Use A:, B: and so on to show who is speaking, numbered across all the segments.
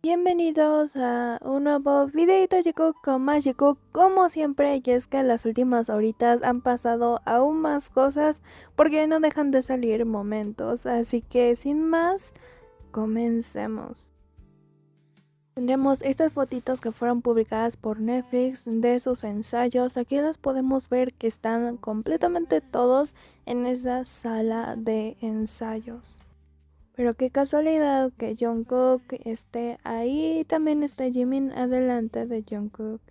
A: Bienvenidos a un nuevo videito chicos con más chicos como siempre, y es que en las últimas horitas han pasado aún más cosas porque no dejan de salir momentos, así que sin más, comencemos. Tendremos estas fotitos que fueron publicadas por Netflix de sus ensayos. Aquí los podemos ver que están completamente todos en esa sala de ensayos. Pero qué casualidad que Jungkook esté ahí, también está Jimin adelante de Jungkook.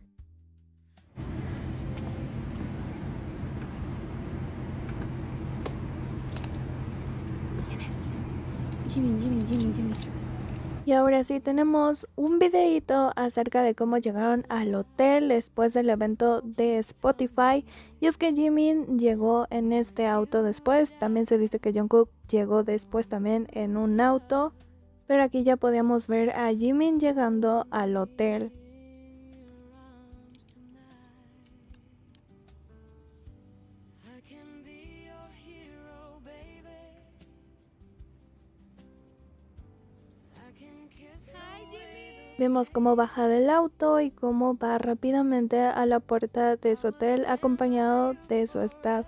A: Jimin. Y ahora sí tenemos un videito acerca de cómo llegaron al hotel después del evento de Spotify. Y es que Jimin llegó en este auto después, también se dice que Jungkook llegó después también en un auto. Pero aquí ya podíamos ver a Jimin llegando al hotel. Vemos cómo baja del auto y cómo va rápidamente a la puerta de su hotel acompañado de su staff.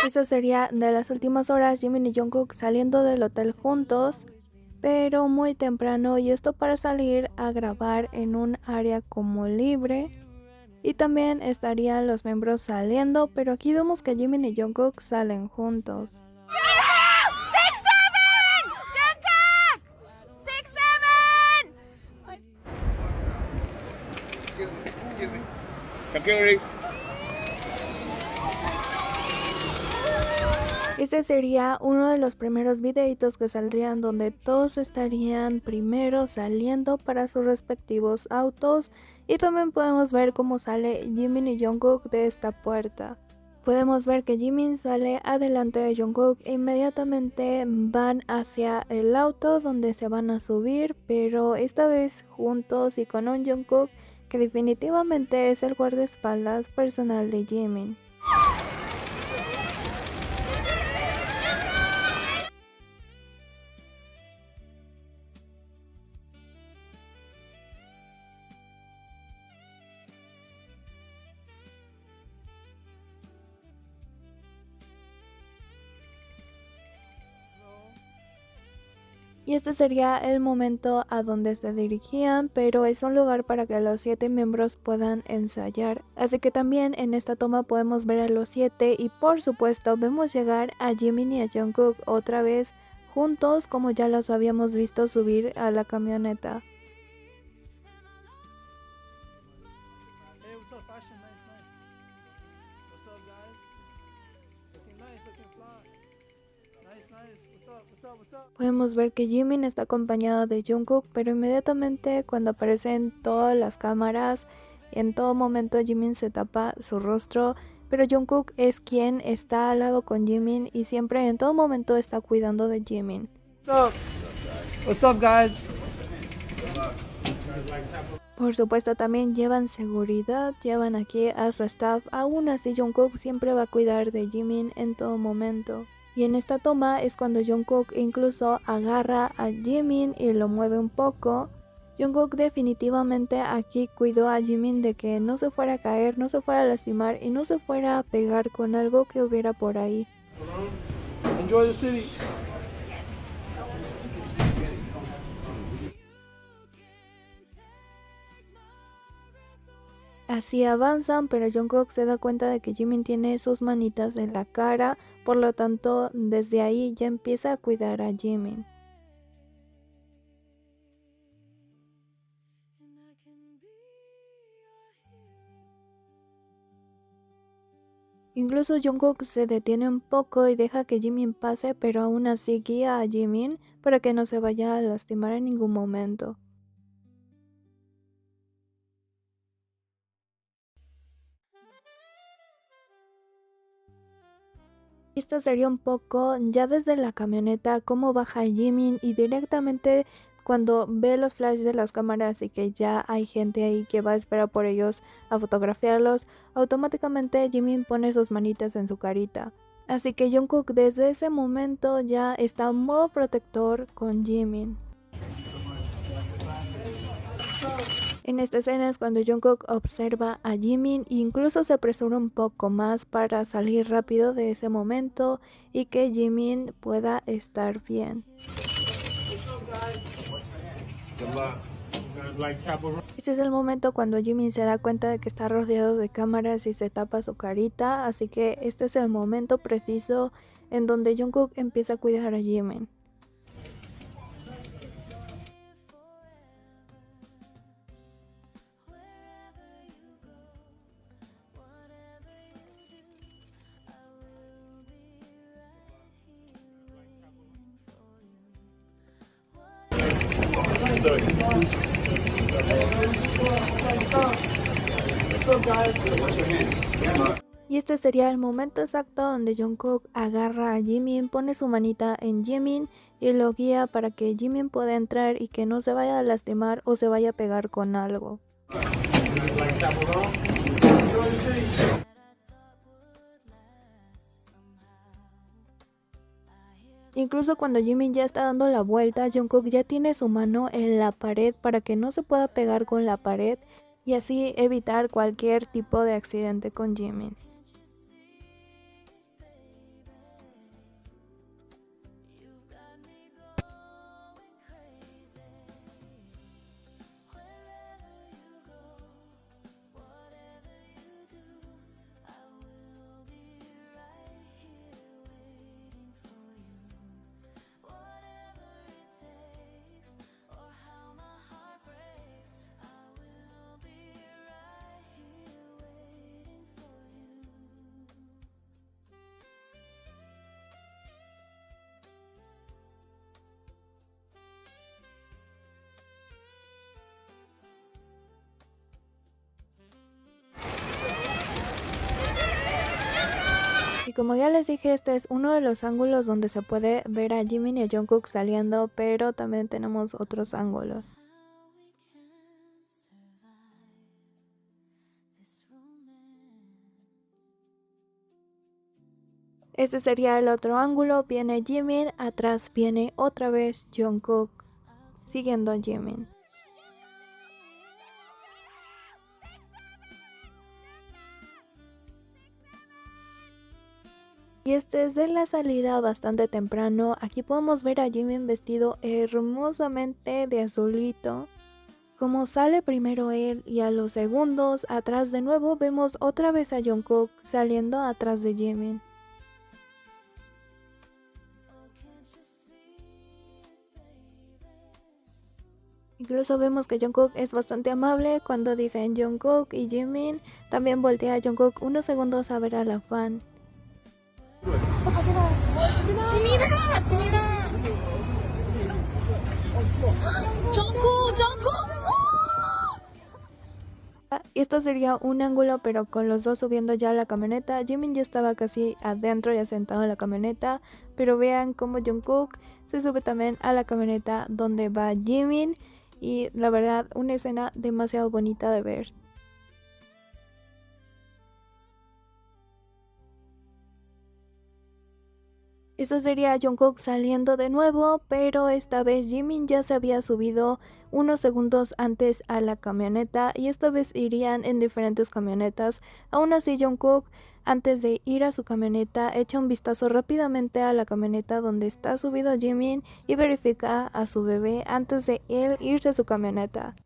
A: Eso sería de las últimas horas, Jimin y Jungkook saliendo del hotel juntos, pero muy temprano, y esto para salir a grabar en un área como libre. Y también estarían los miembros saliendo, pero aquí vemos que Jimin y Jungkook salen juntos.
B: Excuse me. Computer.
A: Este sería uno de los primeros videitos que saldrían donde todos estarían primero saliendo para sus respectivos autos, y también podemos ver cómo sale Jimin y Jungkook de esta puerta. Podemos ver que Jimin sale adelante de Jungkook e inmediatamente van hacia el auto donde se van a subir, pero esta vez juntos y con un Jungkook que definitivamente es el guardaespaldas personal de Jimin. Y este sería el momento a donde se dirigían, pero es un lugar para que los 7 miembros puedan ensayar. Así que también en esta toma podemos ver a los 7 y por supuesto vemos llegar a Jimin y a Jungkook otra vez juntos, como ya los habíamos visto subir a la camioneta.
C: Hey, what's up, fashion? Nice. What's up, guys? Looking nice, looking fly. Nice. What's up?
A: Podemos ver que Jimin está acompañado de Jungkook, pero inmediatamente cuando aparecen todas las cámaras, en todo momento Jimin se tapa su rostro, pero Jungkook es quien está al lado con Jimin y siempre en todo momento está cuidando de Jimin.
C: What's up, guys?
A: Por supuesto también llevan seguridad, llevan aquí a su staff, aún así Jungkook siempre va a cuidar de Jimin en todo momento. Y en esta toma es cuando Jungkook incluso agarra a Jimin y lo mueve un poco. Jungkook definitivamente aquí cuidó a Jimin de que no se fuera a caer, no se fuera a lastimar y no se fuera a pegar con algo que hubiera por ahí.
C: Enjoy the city.
A: Así avanzan, pero Jungkook se da cuenta de que Jimin tiene sus manitas en la cara, por lo tanto desde ahí ya empieza a cuidar a Jimin. Incluso Jungkook se detiene un poco y deja que Jimin pase, pero aún así guía a Jimin para que no se vaya a lastimar en ningún momento. Esto sería un poco ya desde la camioneta cómo baja Jimin y directamente cuando ve los flashes de las cámaras y que ya hay gente ahí que va a esperar por ellos a fotografiarlos, automáticamente Jimin pone sus manitas en su carita. Así que Jungkook desde ese momento ya está en modo protector con Jimin. En esta escena es cuando Jungkook observa a Jimin e incluso se apresura un poco más para salir rápido de ese momento y que Jimin pueda estar bien. Este es el momento cuando Jimin se da cuenta de que está rodeado de cámaras y se tapa su carita, así que este es el momento preciso en donde Jungkook empieza a cuidar a Jimin. Y este sería el momento exacto donde Jungkook agarra a Jimin, pone su manita en Jimin y lo guía para que Jimin pueda entrar y que no se vaya a lastimar o se vaya a pegar con algo. Incluso cuando Jimin ya está dando la vuelta, Jungkook ya tiene su mano en la pared para que no se pueda pegar con la pared y así evitar cualquier tipo de accidente con Jimin. Y como ya les dije, este es uno de los ángulos donde se puede ver a Jimin y a Jungkook saliendo, pero también tenemos otros ángulos. Este sería el otro ángulo, viene Jimin, atrás viene otra vez Jungkook siguiendo a Jimin. Y este es de la salida bastante temprano. Aquí podemos ver a Jimin vestido hermosamente de azulito. Como sale primero él y a los segundos atrás de nuevo vemos otra vez a Jungkook saliendo atrás de Jimin. Incluso vemos que Jungkook es bastante amable cuando dicen Jungkook y Jimin. También voltea a Jungkook unos segundos a ver a la fan.
D: 지민아! 지민아! 정코!
A: Esto sería un ángulo pero con los dos subiendo ya a la camioneta. Jimin ya estaba casi adentro, ya sentado en la camioneta, pero vean cómo Jungkook se sube también a la camioneta donde va Jimin y la verdad una escena demasiado bonita de ver. Esto sería Jungkook saliendo de nuevo, pero esta vez Jimin ya se había subido unos segundos antes a la camioneta y esta vez irían en diferentes camionetas. Aún así Jungkook, antes de ir a su camioneta, echa un vistazo rápidamente a la camioneta donde está subido Jimin y verifica a su bebé antes de él irse a su camioneta.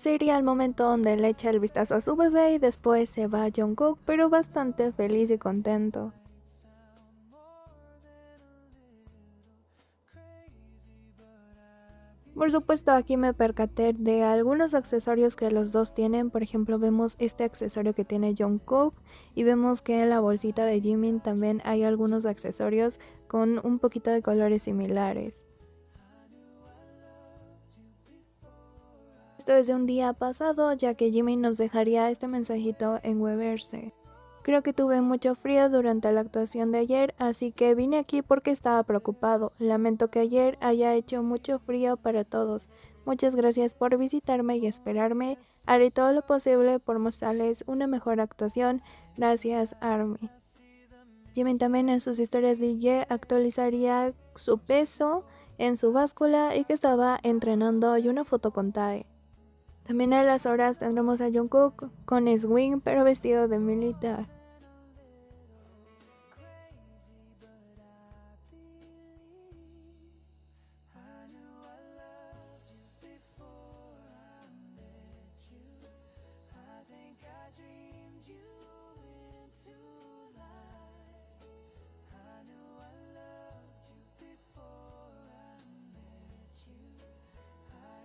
A: Sería el momento donde le echa el vistazo a su bebé y después se va Jungkook, pero bastante feliz y contento. Por supuesto, aquí me percaté de algunos accesorios que los dos tienen. Por ejemplo, vemos este accesorio que tiene Jungkook y vemos que en la bolsita de Jimin también hay algunos accesorios con un poquito de colores similares. Esto es de un día pasado, ya que Jimin nos dejaría este mensajito en Weverse. Creo que tuve mucho frío durante la actuación de ayer, así que vine aquí porque estaba preocupado. Lamento que ayer haya hecho mucho frío para todos. Muchas gracias por visitarme y esperarme. Haré todo lo posible por mostrarles una mejor actuación. Gracias, ARMY. Jimin también en sus historias DJ actualizaría su peso en su báscula y que estaba entrenando y una foto con Tae. También a las horas tendremos a Jungkook con swing pero vestido de militar.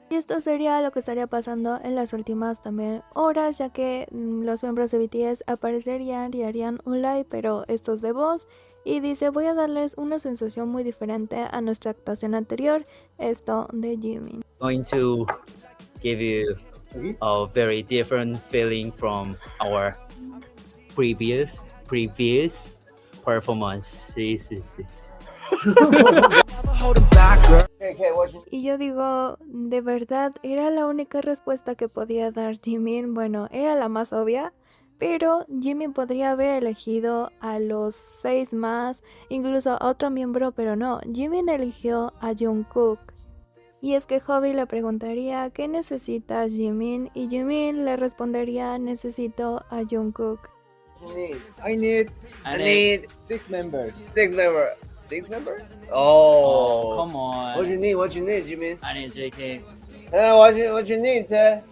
A: Y esto sería lo que estaría pasando en las últimas también horas, ya que los miembros de BTS aparecerían y harían un live, pero esto es de voz. Y dice, voy a darles una sensación muy diferente a nuestra actuación anterior, esto de Jimin.
E: Going to give you a very different feeling from our previous performances.
A: Y yo digo, de verdad, era la única respuesta que podía dar Jimin. Bueno, era la más obvia, pero Jimin podría haber elegido a los 6 más, incluso a otro miembro, pero no, Jimin eligió a Jungkook. Y es que Hobby le preguntaría, ¿qué necesitas, Jimin? Y Jimin le respondería, necesito a Jungkook.
F: I need 6 members.
B: 6 member. 6 member?
E: Oh,
B: Oh.
E: come on.
F: What you need? What you need, Jimin?
E: I need JK.
F: What you need, Ted?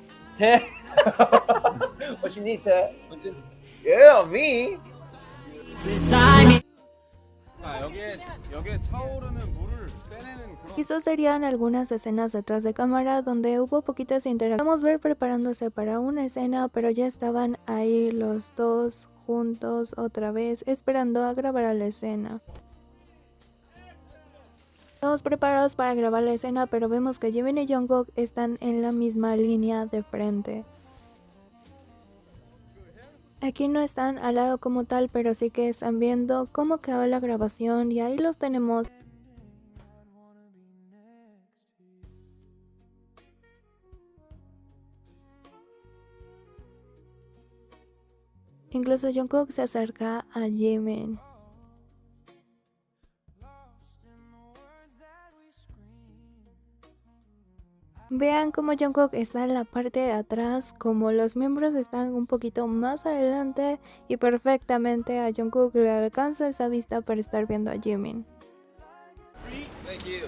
F: What you need, Ted? Yeah, me.
B: 아, 여기에 차오르는 물을 빼내는 그런.
A: Esas serían algunas escenas detrás de cámara donde hubo poquitas interacciones. Podemos ver preparándose para una escena, pero ya estaban ahí los dos juntos otra vez, esperando a grabar la escena. Estamos preparados para grabar la escena, pero vemos que Jimin y Jungkook están en la misma línea de frente. Aquí no están al lado como tal, pero sí que están viendo cómo quedó la grabación y ahí los tenemos. Incluso Jungkook se acerca a Jimin. Vean cómo Jungkook está en la parte de atrás, como los miembros están un poquito más adelante y perfectamente a Jungkook le alcanza esa vista para estar viendo a Jimin.
B: Thank you.